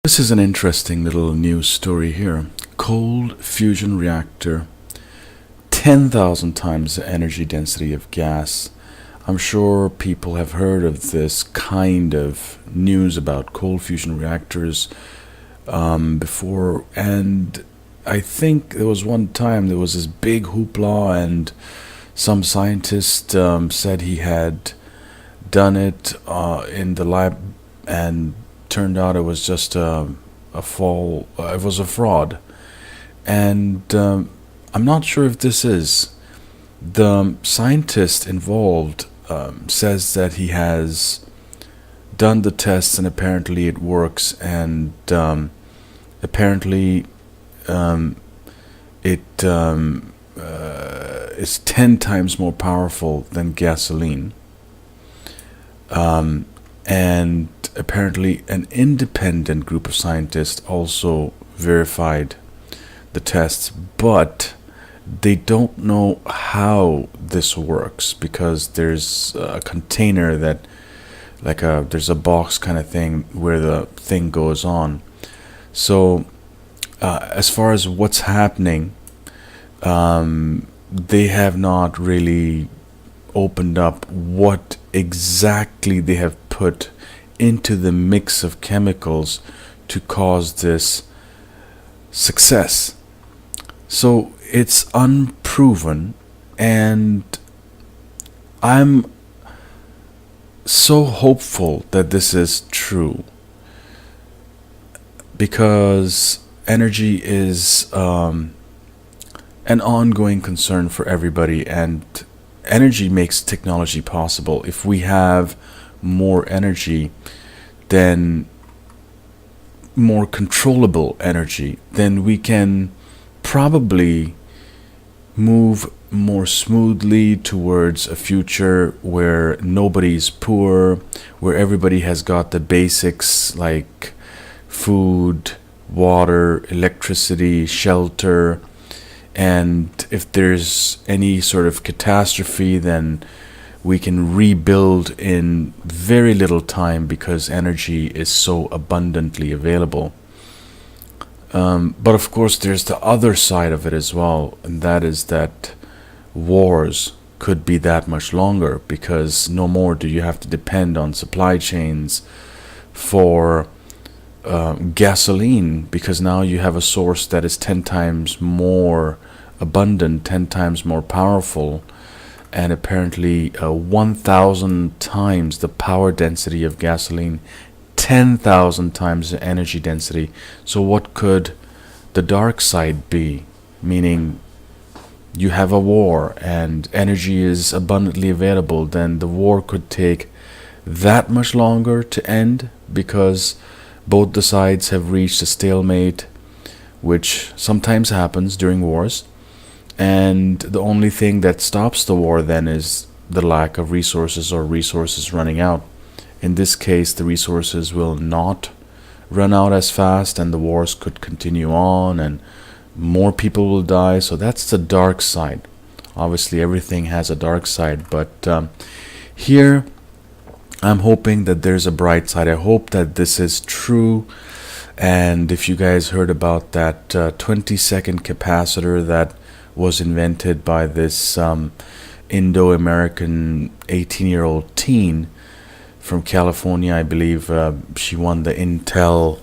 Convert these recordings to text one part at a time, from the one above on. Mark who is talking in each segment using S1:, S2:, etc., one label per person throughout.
S1: This is an interesting little news story here. Cold fusion reactor, 10,000 times the energy density of gas. I'm sure people have heard of this kind of news about cold fusion reactors before, and I think there was one time there was this big hoopla, and some scientist said he had done it in the lab, and turned out it was just it was a fraud. And I'm not sure if this is. The scientist involved says that he has done the tests and apparently it works, and apparently it is 10 times more powerful than gasoline. And apparently an independent group of scientists also verified the tests, but they don't know how this works, because there's a container that, there's a box kind of thing where the thing goes on. So as far as what's happening, they have not really opened up what exactly they have put into the mix of chemicals to cause this success. So it's unproven, and I'm so hopeful that this is true, because energy is an ongoing concern for everybody, and energy makes technology possible. If we have more energy, then more controllable energy, then we can probably move more smoothly towards a future where nobody's poor, where everybody has got the basics like food, water, electricity, shelter. And if there's any sort of catastrophe, then we can rebuild in very little time because energy is so abundantly available. But of course, there's the other side of it as well, and that is that wars could be that much longer, because no more do you have to depend on supply chains for gasoline, because now you have a source that is 10 times more abundant, 10 times more powerful, and apparently 1,000 times the power density of gasoline, 10,000 times the energy density. So what could the dark side be? Meaning you have a war and energy is abundantly available, then the war could take that much longer to end, because both the sides have reached a stalemate, which sometimes happens during wars. And the only thing that stops the war then is the lack of resources, or resources running out. In this case, the resources will not run out as fast, and the wars could continue on, and more people will die. So that's the dark side. Obviously, everything has a dark side, but here I'm hoping that there's a bright side. I hope that this is true. And if you guys heard about that 20-second capacitor that was invented by this Indo-American 18-year-old teen from California, I believe, she won the Intel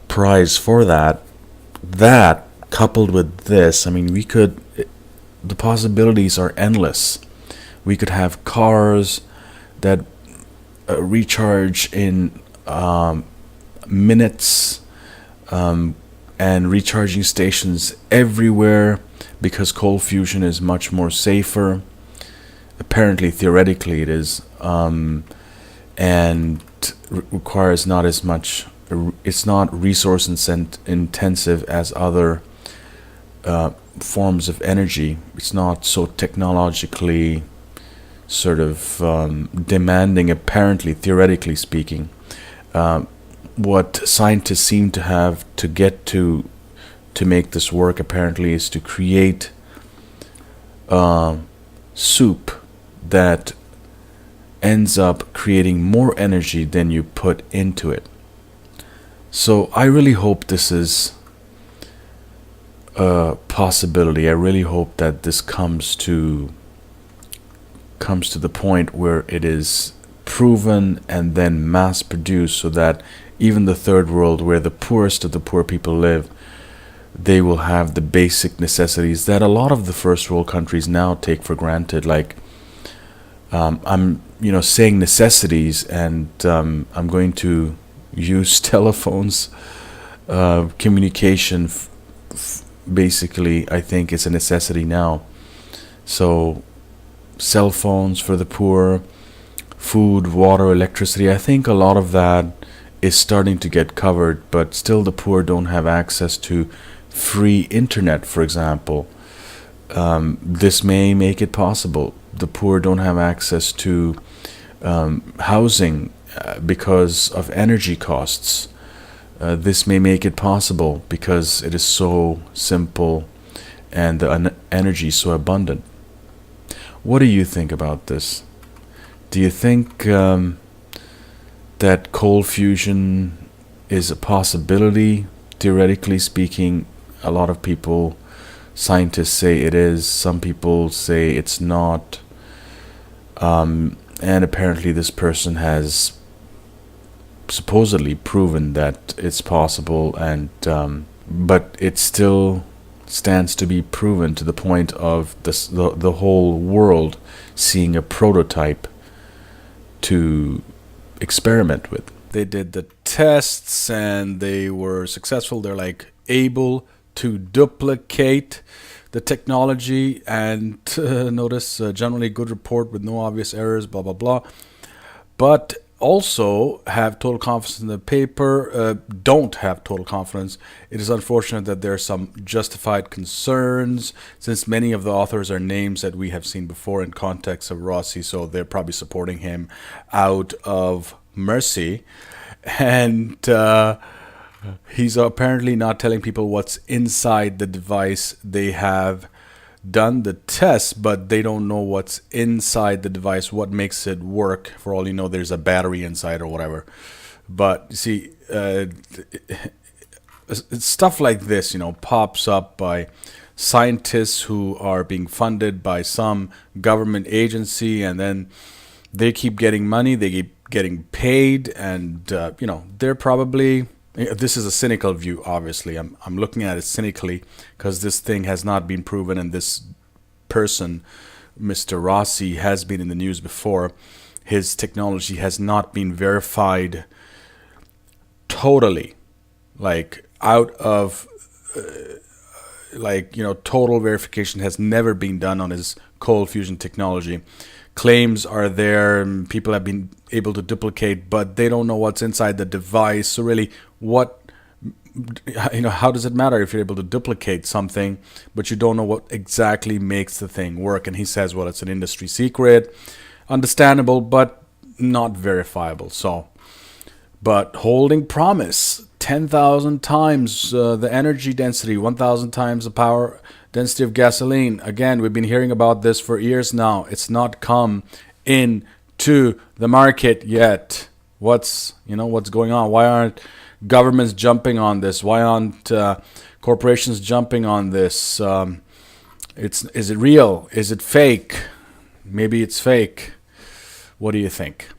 S1: prize for that. That, coupled with this, I mean, the possibilities are endless. We could have cars that recharge in minutes, and recharging stations everywhere, because cold fusion is much more safer. Apparently, theoretically, it is, and requires not as much. It's not resource intensive as other forms of energy. It's not so technologically sort of demanding, apparently, theoretically speaking. What scientists seem to have to get to make this work, apparently, is to create soup that ends up creating more energy than you put into it. So I really hope this is a possibility. I really hope that this comes to the point where it is proven and then mass produced, so that even the third world, where the poorest of the poor people live, they will have the basic necessities that a lot of the first world countries now take for granted. Like, I'm saying necessities, and I'm going to use telephones, communication. Basically, I think it's a necessity now. So, cell phones for the poor, food, water, electricity. I think a lot of that is starting to get covered, but still the poor don't have access to free internet, for example. This may make it possible. The poor don't have access to housing because of energy costs. This may make it possible because it is so simple and the energy is so abundant. What do you think about this? Do you think that coal fusion is a possibility? Theoretically speaking, a lot of people, scientists say it is. Some people say it's not. And apparently, this person has supposedly proven that it's possible, and but it still stands to be proven, to the point of the whole world seeing a prototype to experiment with. They did the tests and they were successful. They're like able to duplicate the technology, and notice generally good report with no obvious errors, blah blah blah. But also have total confidence in the paper. Don't have total confidence. It is unfortunate that there are some justified concerns, since many of the authors are names that we have seen before in context of Rossi, so they're probably supporting him out of mercy. And he's apparently not telling people what's inside the device. They have done the test, but they don't know what's inside the device, what makes it work. For all you know, there's a battery inside or whatever. But you see, stuff like this, pops up by scientists who are being funded by some government agency, and then they keep getting money, they keep getting paid, and they're probably. This is a cynical view, obviously. I'm looking at it cynically because this thing has not been proven, and this person, Mr. Rossi, has been in the news before. His technology has not been verified totally, like out of, total verification has never been done on his cold fusion technology. Claims are there, and people have been able to duplicate, but they don't know what's inside the device. So really, how does it matter if you're able to duplicate something, but you don't know what exactly makes the thing work? And he says, well, it's an industry secret. Understandable, but not verifiable. So, but holding promise, 10,000 times the energy density, 1,000 times the power density of gasoline. Again, we've been hearing about this for years now. It's not come into the market yet. What's going on? Why aren't governments jumping on this? Why aren't corporations jumping on this? Is it real? Is it fake? Maybe it's fake. What do you think?